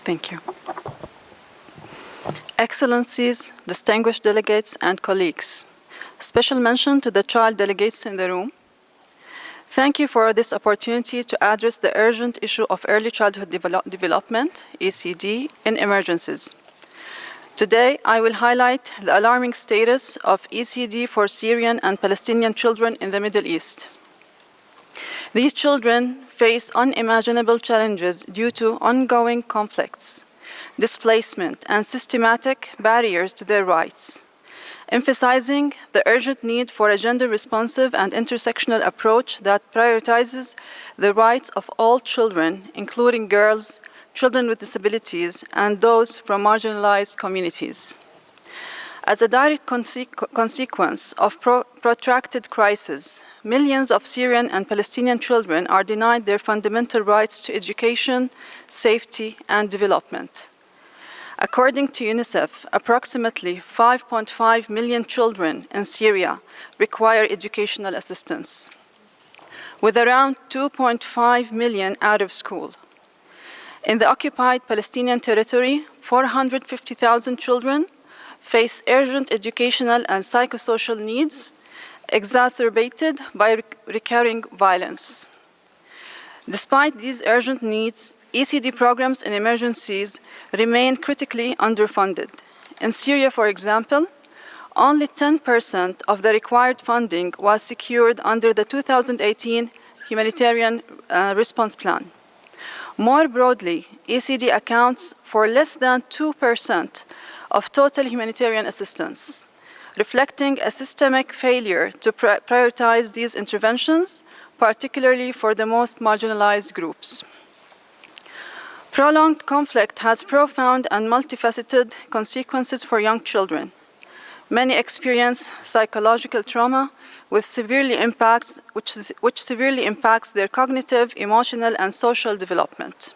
Thank you. Excellencies, distinguished delegates, and colleagues, special mention to the child delegates in the room. Thank you for this opportunity to address the urgent issue of early childhood development, ECD, in emergencies. Today, I will highlight the alarming status of ECD for Syrian and Palestinian children in the Middle East. These children face unimaginable challenges due to ongoing conflicts, displacement, and systematic barriers to their rights, emphasizing the urgent need for a gender-responsive and intersectional approach that prioritizes the rights of all children, including girls, children with disabilities, and those from marginalized communities. As a direct consequence of protracted crisis, millions of Syrian and Palestinian children are denied their fundamental rights to education, safety, and development. According to UNICEF, approximately 5.5 million children in Syria require educational assistance, with around 2.5 million out of school. In the occupied Palestinian territory, 450,000 children face urgent educational and psychosocial needs exacerbated by recurring violence. Despite these urgent needs, ECD programs in emergencies remain critically underfunded. In Syria, for example, only 10% of the required funding was secured under the 2018 Humanitarian Response Plan. More broadly, ECD accounts for less than 2% of total humanitarian assistance, reflecting a systemic failure to prioritize these interventions, particularly for the most marginalized groups. Prolonged conflict has profound and multifaceted consequences for young children. Many experience psychological trauma which severely impacts their cognitive, emotional, and social development.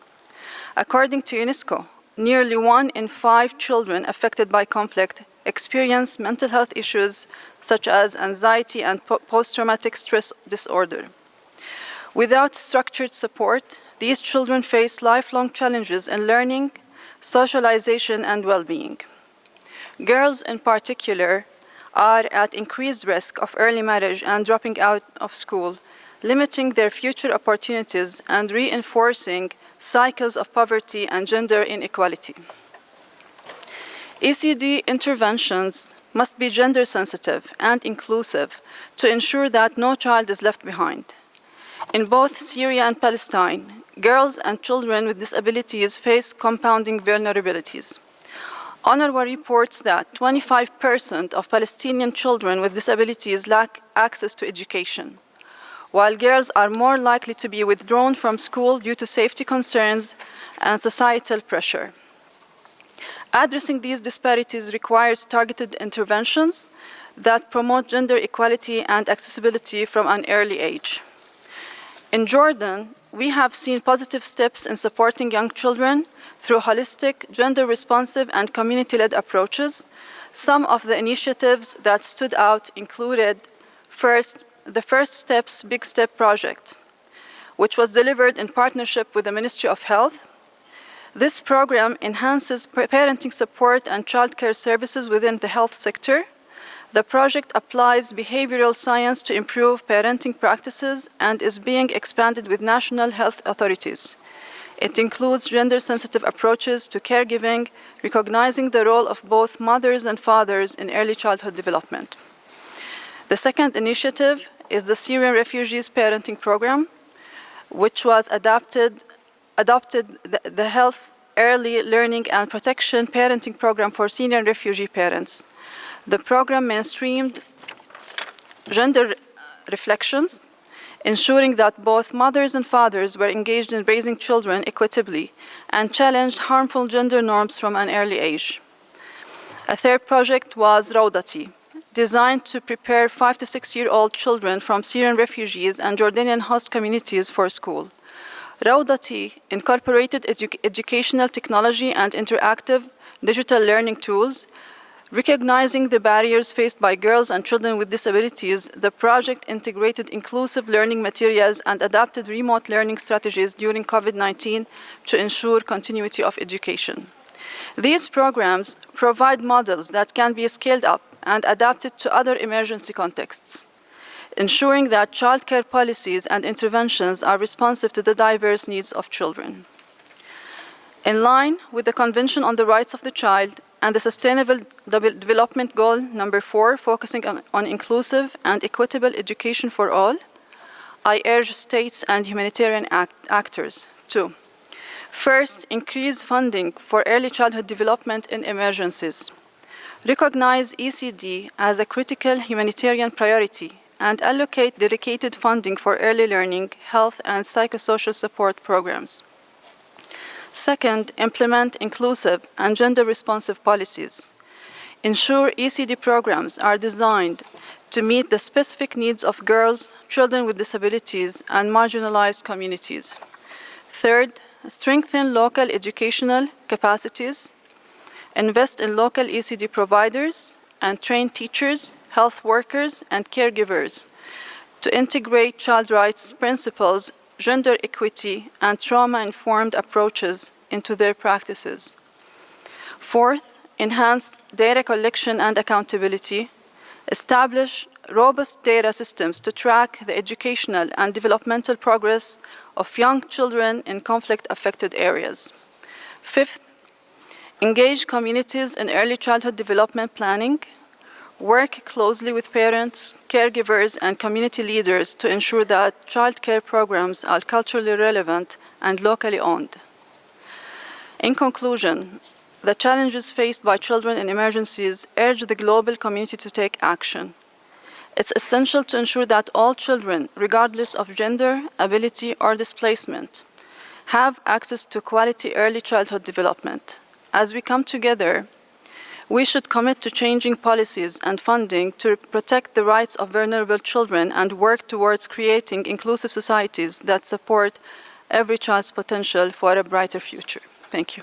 According to UNESCO, nearly 1 in 5 children affected by conflict experience mental health issues such as anxiety and post-traumatic stress disorder. Without structured support, these children face lifelong challenges in learning, socialization, and well-being. Girls, in particular, are at increased risk of early marriage and dropping out of school, limiting their future opportunities and reinforcing cycles of poverty and gender inequality. ECD interventions must be gender-sensitive and inclusive to ensure that no child is left behind. In both Syria and Palestine, girls and children with disabilities face compounding vulnerabilities. UNRWA reports that 25% of Palestinian children with disabilities lack access to education, while girls are more likely to be withdrawn from school due to safety concerns and societal pressure. Addressing these disparities requires targeted interventions that promote gender equality and accessibility from an early age. In Jordan, we have seen positive steps in supporting young children through holistic, gender-responsive, and community-led approaches. Some of the initiatives that stood out included, first, the First Steps Big Step project, which was delivered in partnership with the Ministry of Health. This program enhances parenting support and childcare services within the health sector. The project applies behavioral science to improve parenting practices and is being expanded with national health authorities. It includes gender-sensitive approaches to caregiving, recognizing the role of both mothers and fathers in early childhood development. The second initiative is the Syrian Refugees Parenting Program, which was adopted the Health, Early Learning and Protection Parenting Program for Syrian refugee parents. The program mainstreamed gender reflections, ensuring that both mothers and fathers were engaged in raising children equitably and challenged harmful gender norms from an early age. A third project was Rawdati, designed to prepare 5 to 6-year-old children from Syrian refugees and Jordanian host communities for school. Rawdati incorporated educational technology and interactive digital learning tools, Recognizing the barriers faced by girls and children with disabilities, the project integrated inclusive learning materials and adapted remote learning strategies during COVID-19 to ensure continuity of education. These programs provide models that can be scaled up and adapted to other emergency contexts, ensuring that childcare policies and interventions are responsive to the diverse needs of children. In line with the Convention on the Rights of the Child and the Sustainable Development Goal number 4, focusing on inclusive and equitable education for all, I urge states and humanitarian actors to: first, increase funding for early childhood development in emergencies. Recognize ECD as a critical humanitarian priority and allocate dedicated funding for early learning, health, and psychosocial support programs. Second, implement inclusive and gender-responsive policies. Ensure ECD programs are designed to meet the specific needs of girls, children with disabilities, and marginalized communities. Third, strengthen local educational capacities. Invest in local ECD providers and train teachers, health workers, and caregivers to integrate child rights principles, gender equity, and trauma-informed approaches into their practices. Fourth, enhance data collection and accountability. Establish robust data systems to track the educational and developmental progress of young children in conflict-affected areas. Fifth, engage communities in early childhood development planning. Work closely with parents, caregivers, and community leaders to ensure that child care programs are culturally relevant and locally owned. In conclusion, the challenges faced by children in emergencies urge the global community to take action. It's essential to ensure that all children, regardless of gender, ability, or displacement, have access to quality early childhood development. As we come together, we should commit to changing policies and funding to protect the rights of vulnerable children and work towards creating inclusive societies that support every child's potential for a brighter future. Thank you.